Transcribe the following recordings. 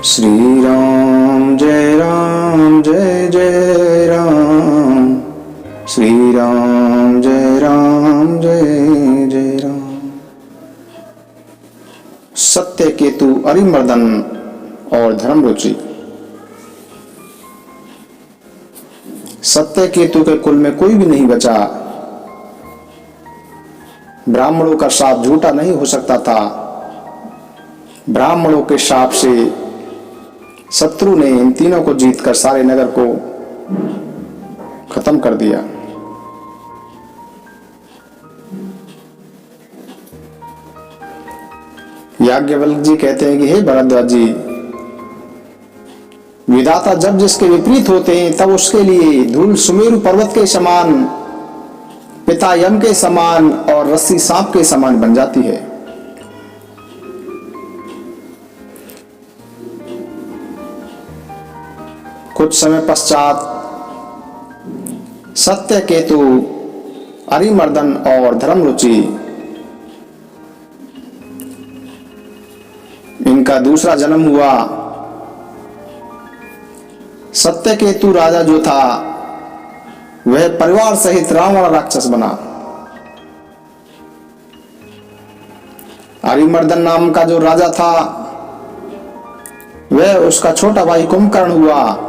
श्री राम जय जय राम। श्री राम जय जय राम। सत्य केतु अरिमर्दन और धर्म रुचि। सत्य केतु के कुल में कोई भी नहीं बचा। ब्राह्मणों का शाप झूठा नहीं हो सकता था। ब्राह्मणों के शाप से शत्रु ने इन तीनों को जीतकर सारे नगर को खत्म कर दिया। याज्ञवल्क्य जी कहते हैं कि हे भरद्वाज जी, विधाता जब जिसके विपरीत होते हैं तब उसके लिए धूल सुमेरु पर्वत के समान, पिता यम के समान और रस्सी सांप के समान बन जाती है। कुछ समय पश्चात सत्य केतु, अरिमर्दन और धर्म रुचि, इनका दूसरा जन्म हुआ। सत्य केतु राजा जो था वह परिवार सहित रावण राक्षस बना। अरिमर्दन नाम का जो राजा था वह उसका छोटा भाई कुंभकर्ण हुआ,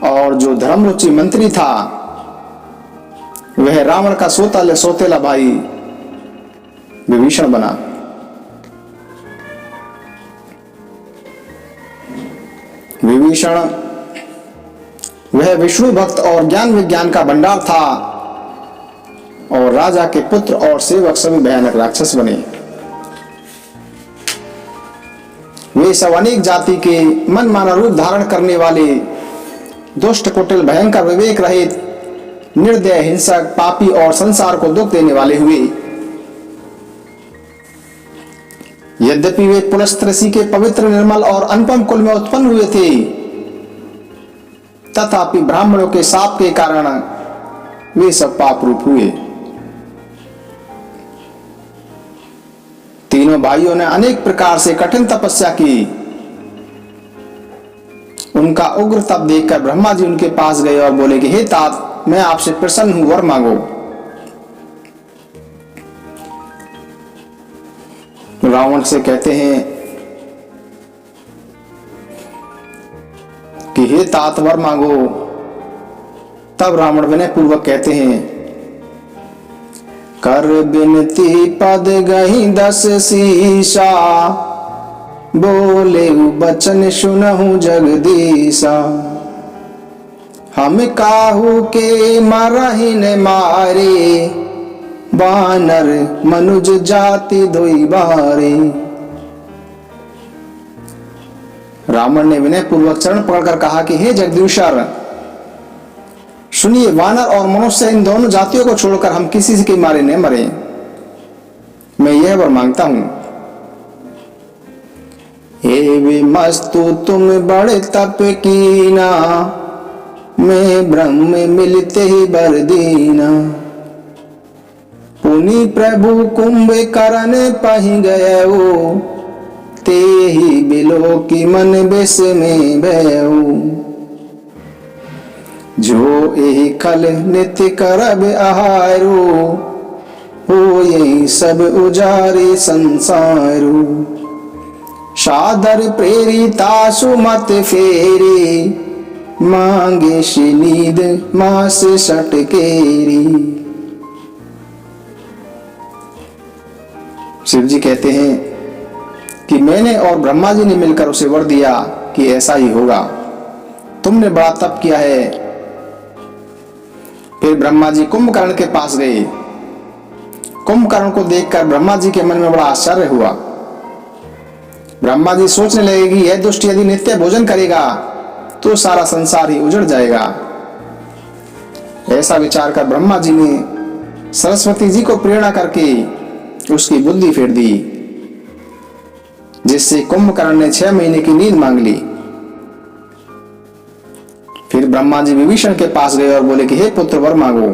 और जो धर्मरुचि मंत्री था वह रावण का सौतेला भाई विभीषण बना। विभीषण वह विष्णु भक्त और ज्ञान विज्ञान का भंडार था, और राजा के पुत्र और सेवक सभी भयानक राक्षस बने। वे सब अनेक जाति के मनमाना रूप धारण करने वाले, दुष्ट कुटिल भयंकर विवेक रहित, निर्दय हिंसक पापी और संसार को दुख देने वाले हुए। यद्यपि वे पुलस्त ऋषि के पवित्र निर्मल और अनुपम कुल में उत्पन्न हुए थे, तथापि ब्राह्मणों के शाप के कारण वे सब पाप रूप हुए। तीनों भाइयों ने अनेक प्रकार से कठिन तपस्या की। उनका उग्र तप देखकर ब्रह्मा जी उनके पास गए और बोले कि हे तात, मैं आपसे प्रसन्न हूं, वर मांगो। रावण से कहते हैं कि हे तात, वर मांगो। तब रावण विनय पूर्वक कहते हैं, कर बिनती पद गही 10 शीशा, बोले बचन सुनहु जगदीशा। हम काहू के मरहि न मारे, बानर मनुज जाति दोई बारे। रावण ने विनय पूर्वक चरण पकड़कर कहा कि हे जगदीश्वर, सुनिए, वानर और मनुष्य इन दोनों जातियों को छोड़कर हम किसी से के मारे न मरे। मैं यह वर मांगता हूं, हे विमस्तु तुम बड़े तप कीना, मैं ब्रह्म मिलते ही बर दीना। पुनि प्रभु कुंभ करन पहि गयो, ते ही बिलो की मन बेस में भयऊ। जो एहि खल नित्य करब आहारो, हो यही सब उजारे संसारू। सादर प्रेरिता सुमत फेरी, मांगे शिनीद मास सटकेरी। शिव जी कहते हैं कि मैंने और ब्रह्मा जी ने मिलकर उसे वर दिया कि ऐसा ही होगा। तुमने बड़ा तप किया है। फिर ब्रह्मा जी कुंभकर्ण के पास गए। कुंभकर्ण को देखकर ब्रह्मा जी के मन में बड़ा आश्चर्य हुआ। ब्रह्मा जी सोचने लगे कि यह दुष्ट यदि नित्य भोजन करेगा तो सारा संसार ही उजड़ जाएगा। ऐसा विचार कर ब्रह्मा जी ने सरस्वती जी को प्रेरणा करके उसकी बुद्धि फेर दी, जिससे कुंभकर्ण ने 6 महीने की नींद मांग ली। फिर ब्रह्मा जी विभीषण के पास गए और बोले कि हे पुत्र, वर मांगो।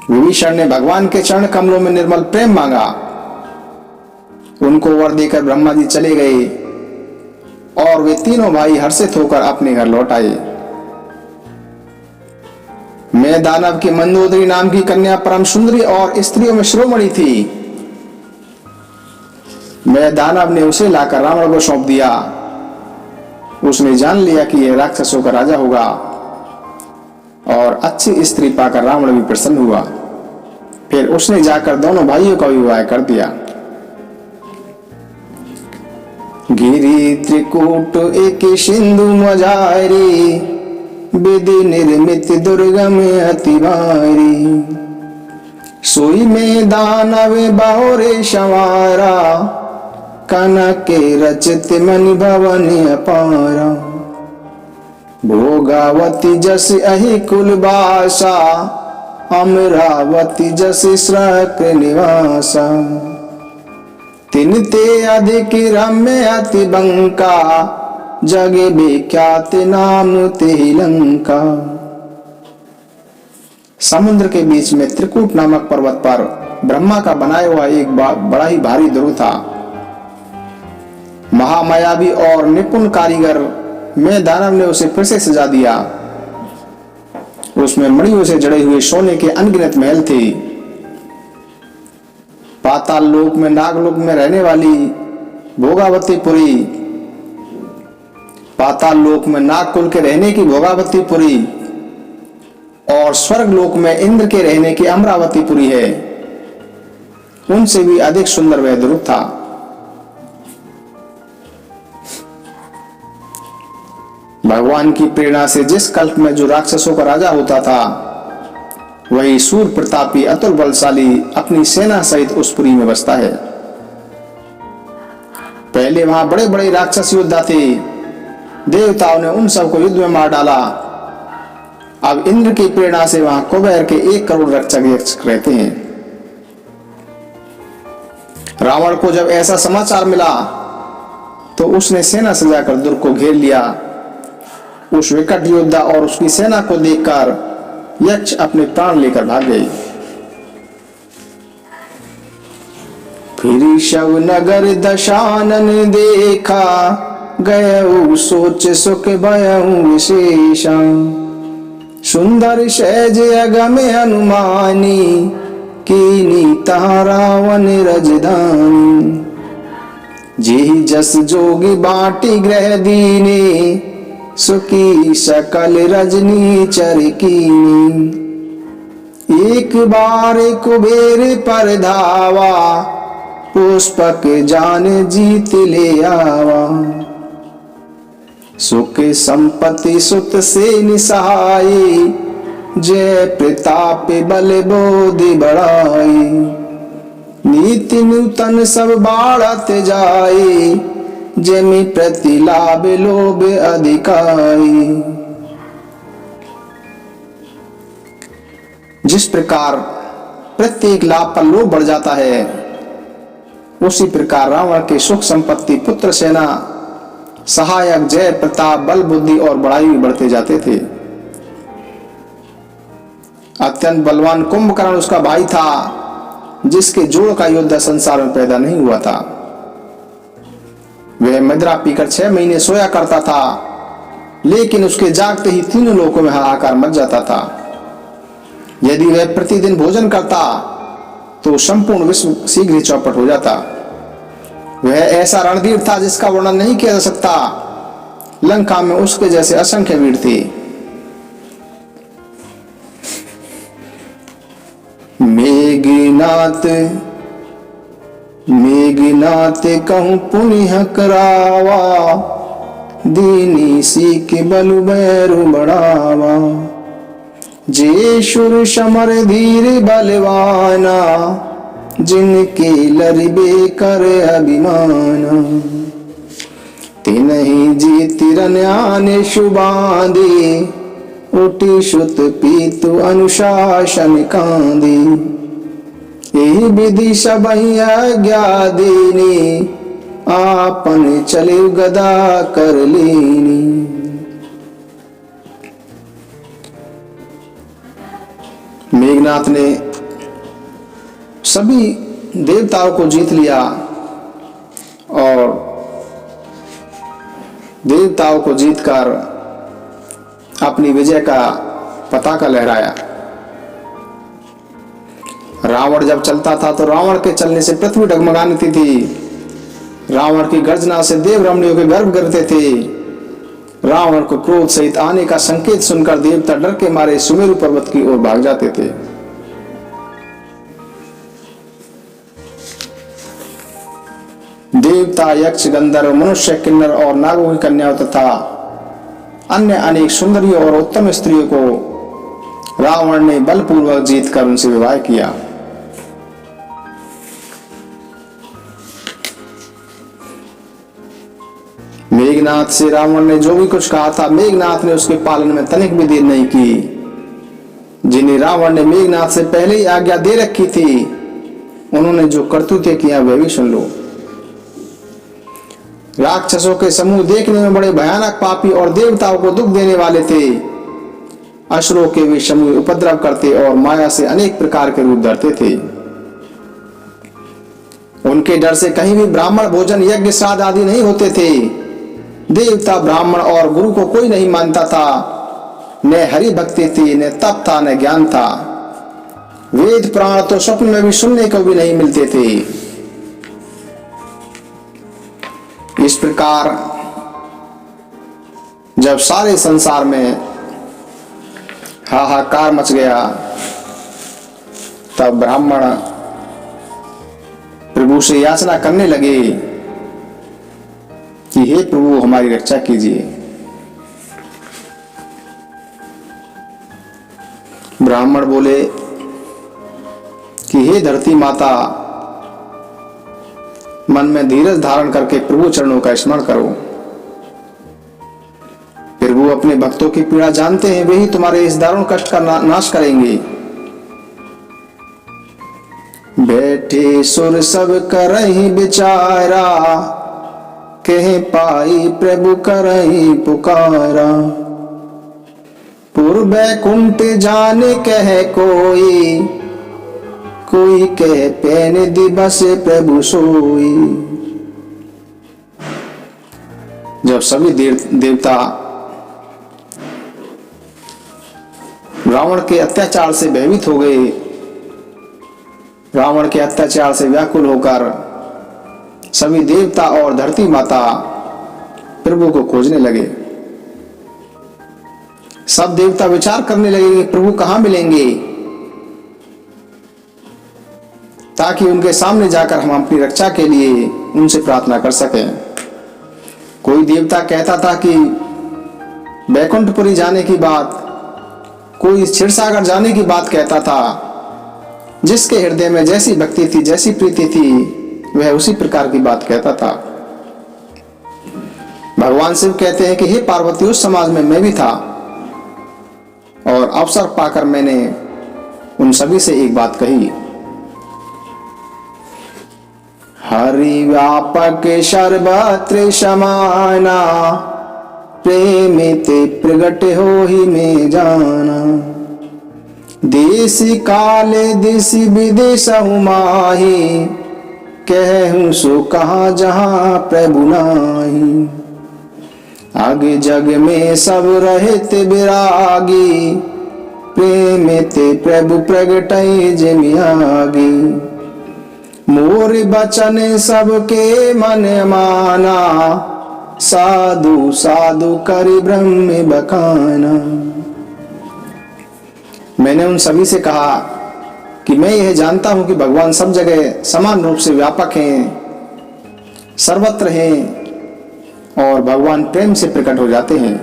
विभीषण ने भगवान के चरण कमलों में निर्मल प्रेम मांगा। उनको वर देकर ब्रह्मा जी चले गए और वे तीनों भाई हर्षित होकर अपने घर लौट आए। मैं दानव की मंदोदरी नाम की कन्या परम सुंदरी और स्त्रियों में शिरोमणि थी। मैं दानव ने उसे लाकर रावण को सौंप दिया। उसने जान लिया कि यह राक्षसों का राजा होगा और अच्छी स्त्री पाकर रावण भी प्रसन्न हुआ। फिर उसने जाकर दोनों भाइयों का विवाह कर दिया। गिरी त्रिकूट एक सिंधु मझारी, विधि निर्मित दुर्गम अति भारी। सोई में दानव बाहोरे संवारा, कनक के रचित मणि भवन अपारा। भोगावती जस अहि कुल बासा, अमरावती जस श्रक निवासा। तिनते अधिक रम्य अति बंका, जगे विख्यात नाम तेहि लंका। समुद्र के बीच में त्रिकूट नामक पर्वत पर ब्रह्मा का बनाया हुआ एक बड़ा ही भारी दुर्ग था। महामायावी और निपुण कारीगर में दानव ने उसे फिर से सजा दिया। उसमें मणियों से जड़े हुए सोने के अनगिनत महल थे। पाताल लोक में नागलोक में रहने वाली भोगावतीपुरी, पाताल लोक में नागकुल के रहने की भोगावतीपुरी और स्वर्ग लोक में इंद्र के रहने की अमरावतीपुरी है। उनसे भी अधिक सुंदर वह दुर्ग था। भगवान की प्रेरणा से जिस कल्प में जो राक्षसों का राजा होता था, वही सूर प्रतापी अतुल बलशाली अपनी सेना सहित उस पुरी में बसता है। पहले वहां बड़े बड़े राक्षस योद्धा थे। देवताओं ने उन सबको युद्ध में मार डाला। अब इंद्र की प्रेरणा से वहां कुबेर के 1 करोड़ रक्षक रहते हैं। रावण को जब ऐसा समाचार मिला तो उसने सेना सजाकर दुर्ग को घेर लिया। उस विकट योद्धा और उसकी सेना को देखकर यक्ष अपने प्राण लेकर भाग गए। फिर शव नगर दशानन देखा, गयऊ सोच सुख भयऊ विशेषा। सुंदर सहज अगम अनुमानी, कीनी तारावन रजधानी। जेहि जस जोगी बाटी ग्रह दीने, सुखी सकल रजनी चरकीनी। एक बार कुबेर पर धावा, पुष्पक जान जीत ले आवा। सुख संपत्ति सुत से निसहाई, जय प्रताप बल बोधि बढ़ाई। नीति नूतन सब बाढ़त जाए, जमी प्रति लाभ लोभ अधिकारी। जिस प्रकार प्रत्येक लाभ पर लोभ बढ़ जाता है, उसी प्रकार रावण के सुख संपत्ति, पुत्र, सेना, सहायक, जय प्रताप, बल बुद्धि और बड़ाई भी बढ़ते जाते थे। अत्यंत बलवान कुंभकर्ण उसका भाई था, जिसके जोड़ का योद्धा संसार में पैदा नहीं हुआ था। वह मदिरा पीकर 6 महीने सोया करता था, लेकिन उसके जागते ही तीनों लोकों में हाहाकार मच जाता था। यदि वह प्रतिदिन भोजन करता तो संपूर्ण विश्व शीघ्र ही चौपट हो जाता। वह ऐसा रणधीर था जिसका वर्णन नहीं किया जा सकता। लंका में उसके जैसे असंख्य वीर थे। मेघनाथ मेघनाथ कहूं पुण्य करावा, दीनी सीख बलु बैरु बढ़ावा। जे शुर समर धीर बलवाना, जिनके लरिबे कर अभिमाना। तिनहि जीति रन्यान शुबांदे, उठी सुत पीतु अनुशासन कांदे। यही विधि सबहि आज्ञा देनी, आपन चले गदा कर लेनी। मेघनाथ ने सभी देवताओं को जीत लिया देवताओं को जीतकर अपनी विजय का पताका लहराया। रावण जब चलता था तो रावण के चलने से पृथ्वी डगमगाती थी। रावण की गर्जना से देव रमणियों के गर्भ गिरते थे। रावण को क्रोध सहित आने का संकेत सुनकर देवता डर के मारे सुमेरु पर्वत की ओर भाग जाते थे। देवता, यक्ष, गंधर्व, मनुष्य, किन्नर और नागों की कन्याओं तथा अन्य अनेक सुंदरियों और उत्तम स्त्रियों को रावण ने बलपूर्वक जीतकर उनसे विवाह किया। मेघनाथ से रावण ने जो भी कुछ कहा था, मेघनाथ ने उसके पालन में तनिक भी देर नहीं की। जिन्हें रावण ने मेघनाथ से पहले ही आज्ञा दे रखी थी, उन्होंने जो करतूतें किया वह भी सुन लो। राक्षसों के समूह देखने में बड़े भयानक, पापी और देवताओं को दुख देने वाले थे। असुरों के वे समूह उपद्रव करते और माया से अनेक प्रकार के रूप धरते थे। उनके डर से कहीं भी ब्राह्मण भोजन, यज्ञ, श्राद्ध आदि नहीं होते थे। देवता, ब्राह्मण और गुरु को कोई नहीं मानता था। न हरि भक्ति थी, न तप था, न ज्ञान था। वेद पुराण तो स्वप्न में भी सुनने को भी नहीं मिलते थे। इस प्रकार जब सारे संसार में हाहाकार मच गया, तब ब्राह्मण प्रभु से याचना करने लगे कि हे प्रभु, हमारी रक्षा कीजिए। ब्राह्मण बोले कि हे धरती माता, मन में धीरज धारण करके प्रभु चरणों का स्मरण करो। प्रभु अपने भक्तों की पीड़ा जानते हैं, वे ही तुम्हारे इस दारुण कष्ट का नाश करेंगे। बैठे सुर सब करहि विचारा, कह पाई प्रभु करहि पुकारा। पूर्व कुंठ जाने कह कोई, कोई कह पैन दिवस प्रभु सोई। जब सभी देवता रावण के अत्याचार से भयभीत हो गए, रावण के अत्याचार से व्याकुल होकर सभी देवता और धरती माता प्रभु को खोजने लगे। सब देवता विचार करने लगे कि प्रभु कहां मिलेंगे, ताकि उनके सामने जाकर हम अपनी रक्षा के लिए उनसे प्रार्थना कर सकें। कोई देवता कहता था कि बैकुंठपुरी जाने की बात, कोई क्षीरसागर जाने की बात कहता था। जिसके हृदय में जैसी भक्ति थी, जैसी प्रीति थी, वह उसी प्रकार की बात कहता था। भगवान शिव कहते हैं कि हे पार्वती, उस समाज में मैं भी था और अवसर पाकर मैंने उन सभी से एक बात कही। हरि व्यापक सर्वत्र समाना, प्रेमिते प्रगट हो ही में जाना। देश काल देश विदेश माही, कहूँ सो कहा जहाँ प्रभु नाही। आगे जग में सब रहते विरागी, प्रेम ते प्रभु प्रगटै जमियागी। मोर बचन सबके मन माना, साधु साधु करि ब्रह्म बखाना। मैंने उन सभी से कहा कि मैं यह जानता हूं कि भगवान सब जगह समान रूप से व्यापक हैं, सर्वत्र हैं और भगवान प्रेम से प्रकट हो जाते हैं।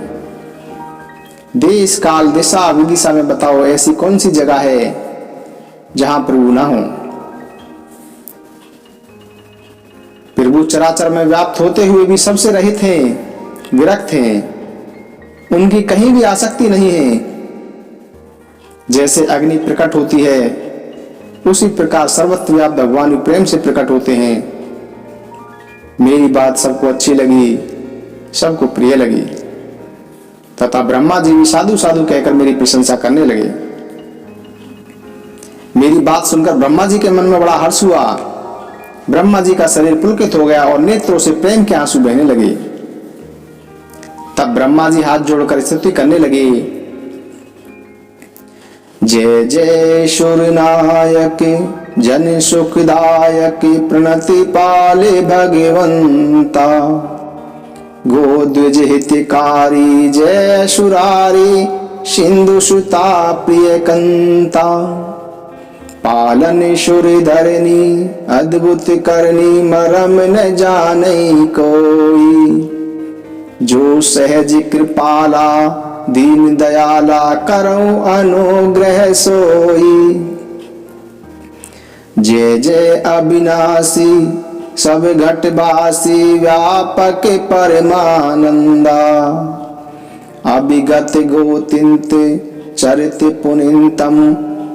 देश काल दिशा विदिशा में बताओ ऐसी कौन सी जगह है जहां प्रभु ना हो। प्रभु चराचर में व्याप्त होते हुए भी सबसे रहित हैं, विरक्त हैं, उनकी कहीं भी आसक्ति नहीं है। जैसे अग्नि प्रकट होती है, उसी प्रकार सर्वत्र व्याप्त भगवान प्रेम से प्रकट होते हैं। मेरी बात सबको अच्छी लगी, सबको प्रिय लगी तथा ब्रह्मा जी भी साधु साधु कहकर मेरी प्रशंसा करने लगे। मेरी बात सुनकर ब्रह्मा जी के मन में बड़ा हर्ष हुआ। ब्रह्मा जी का शरीर पुलकित हो गया और नेत्रों से प्रेम के आंसू बहने लगे। तब ब्रह्मा जी हाथ जोड़कर स्तुति करने लगे। जय जय सुरनायक जन सुखदायक प्रणति पाले भगवंता, गोद्विज हितकारी जय सुरारी सिंधु सुता प्रिय कंता, पालन सुर धरनी अद्भुत करनी मरम न जाने कोई, जो सहज कृपाला दीन दयाला करऊं अनुग्रह सोई। जय जय अविनाशी सब घटवासी व्यापक परमानंदा, अभिगत गोतिंत चरित पुनितम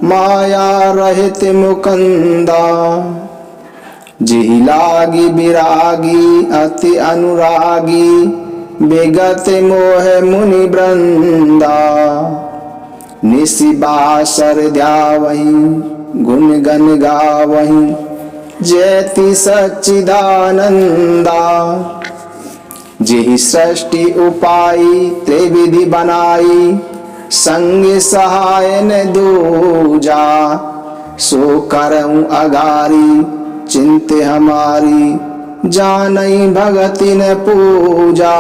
माया रहित मुकंदा, जिहि लागी विरागी अति अनुरागी विगत मोह मुनि वृंदा, निसि बासर ध्यावहि गुण गण गावहि जयति सच्चिदानंदा, जिहि सृष्टि उपाई त्रिविधि बनाई संग सहाय न दूजा, सो करऊं अगारी चिंत हमारी जानई भगति न पूजा,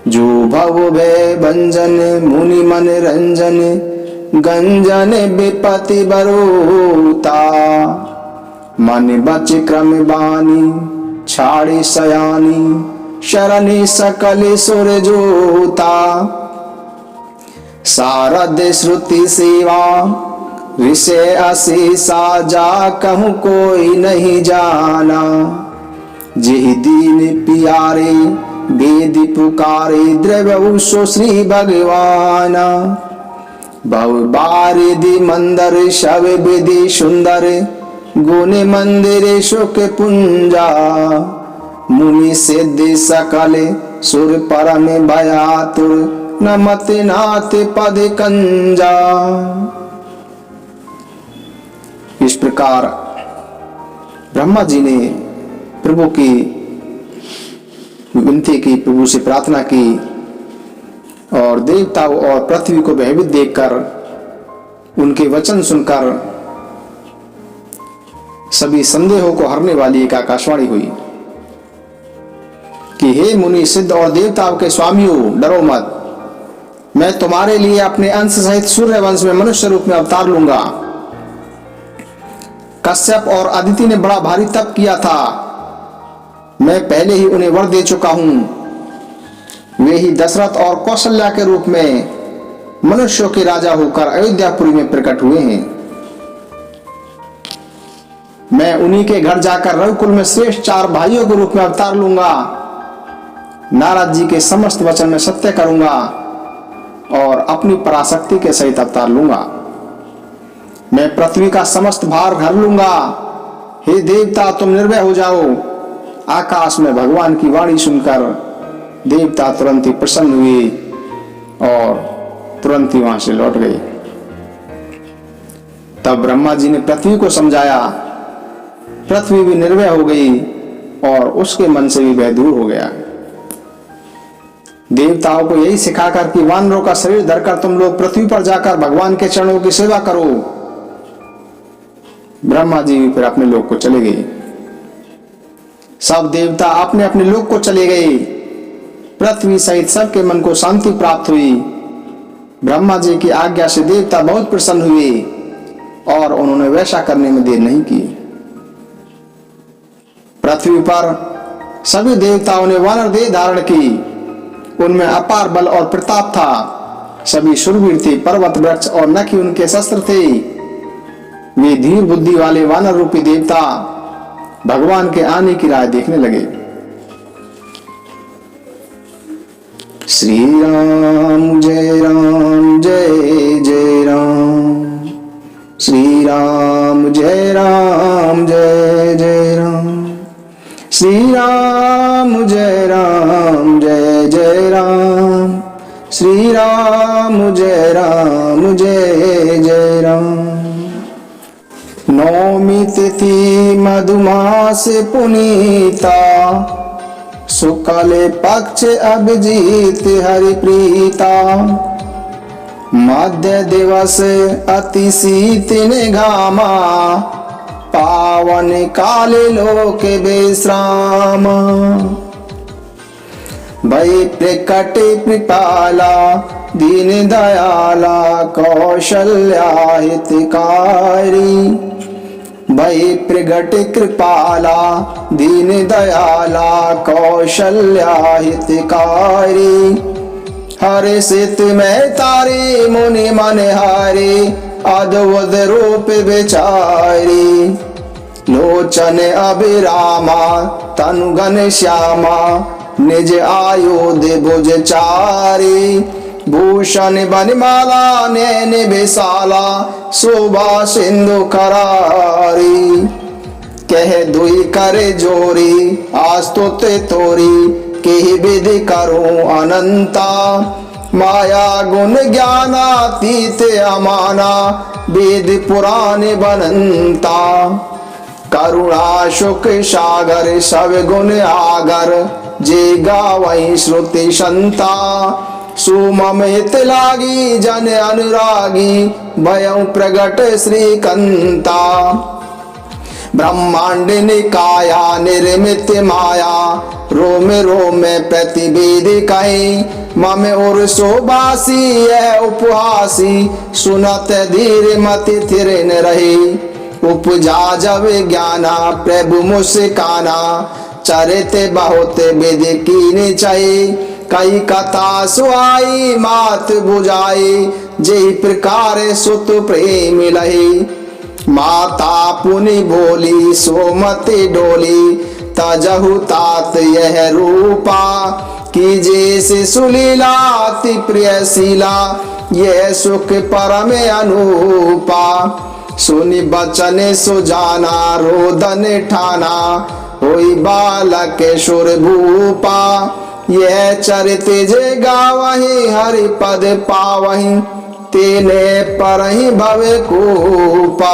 जो भव भय भंजन मुनि मन रंजन गंजन विपति बरूता, मन बच क्रम बानी छाड़ी सयानी शरणि सकल सुर जूता, सारद श्रुति सेवा ऋषि असीसा जा कहूँ कोई नहीं जाना, जिहि दीन पियारे वेद पुकारे द्रव्य सो श्री भगवाना, भव बारिधि मंदर शव विधि सुंदर गुण मंदिर सुख पुंजा, मुनि सिद्धि सकल सुर परम भयातुर नमत नाथ पद कंजा। इस प्रकार ब्रह्मा जी ने प्रभु की विनती की, प्रभु से प्रार्थना की और देवताओं और पृथ्वी को भयभीत देखकर उनके वचन सुनकर सभी संदेहों को हरने वाली एक आकाशवाणी हुई कि हे मुनि सिद्ध और देवताओं के स्वामियों, डरो मत, मैं तुम्हारे लिए अपने अंश सहित सूर्य वंश में मनुष्य रूप में अवतार लूंगा। कश्यप और अदिति ने बड़ा भारी तप किया था, मैं पहले ही उन्हें वर दे चुका हूं, वे ही दशरथ और कौशल्या के रूप में मनुष्यों के राजा होकर अयोध्यापुरी में प्रकट हुए हैं। मैं उन्हीं के घर जाकर रघुकुल में श्रेष्ठ 4 भाइयों के रूप में अवतार लूंगा, नारद जी के समस्त वचन में सत्य करूंगा और अपनी पराशक्ति के सहित अवतार लूंगा। मैं पृथ्वी का समस्त भार हर लूंगा। हे देवता, तुम निर्भय हो जाओ। आकाश में भगवान की वाणी सुनकर देवता तुरंत ही प्रसन्न हुए और तुरंत ही वहां से लौट गए। तब ब्रह्मा जी ने पृथ्वी को समझाया, पृथ्वी भी निर्भय हो गई और उसके मन से भी भय दूर हो गया। देवताओं को यही सिखाकर कि वानरों का शरीर धरकर तुम लोग पृथ्वी पर जाकर भगवान के चरणों की सेवा करो, ब्रह्मा जी फिर अपने लोक को चले गए। सब देवता अपने अपने लोक को चले गए। पृथ्वी सहित सबके मन को शांति प्राप्त हुई। ब्रह्मा जी की आज्ञा से देवता बहुत प्रसन्न हुए और उन्होंने वैसा करने में देर नहीं की। पृथ्वी पर सभी देवताओं ने वानर देह धारण की। उनमें अपार बल और प्रताप था। सभी शूरवीर थे, पर्वत वृक्ष और नखी उनके शस्त्र थे। वे धीर बुद्धि वाले वानर रूपी देवता भगवान के आने की राह देखने लगे। श्री राम जय राम जय जय राम, श्री राम जय राम जय जय राम, श्री राम जय राम जय जय राम, श्री राम जय राम जय जय राम। नवमी तिथि मधुमास पुनीता, शुक्ल पक्ष अभिजीत हरि प्रीता, मध्य दिवस अति शीत घामा, पावन काले लोक विश्राम। भय प्रकट कृपाला दीन दयाला, कौशल्या हितकारी। भय प्रगट कृपाला दीन दयाला, कौशल्या हितकारी। हरे सित में तारे मुनि मन हारे, अद्भुत रूप विचारी। लोचन अभिरामा तनु घन श्यामा, निज आयुध भुज चारी। भूषण बनमाला नैन विशाला, शोभा सिंधु करारी। कह दुई कर जोरी आस्तुत तोरी, केहि विधि करूं अनंता। माया गुण ज्ञानातीत अमाना, वेद पुराण बनंता। करुणा शुक सागर सब गुण आगर, जे गावई श्रुति संता। सुमम हित लागी जन अनुरागी, भयं प्रगट श्रीकंता। ब्रह्मांड निकाया निर्मित माया, रोम रोम प्रतिवेद कहीं। मम और शोभासी है उपहासी, सुनत धीर मति थिर न रही। उपजा जब ज्ञाना प्रभु मुस्काना, चरित बहुत विधि कीन चई। कई कथा सुहाई मात बुझाई, जेहि प्रकार सुत प्रेम लही। माता पुनि बोली सोमति डोली, तजहु तात यह रूपा। कीजे से सुलीला अति प्रिय शीला, यह सुख परम अनूपा। सुनि बचन सुजाना रोदन ठाना, होई बालक सुर भूपा। यह चरित जे गावहि हरि पद पावहि, तेने परहि भव कूपा।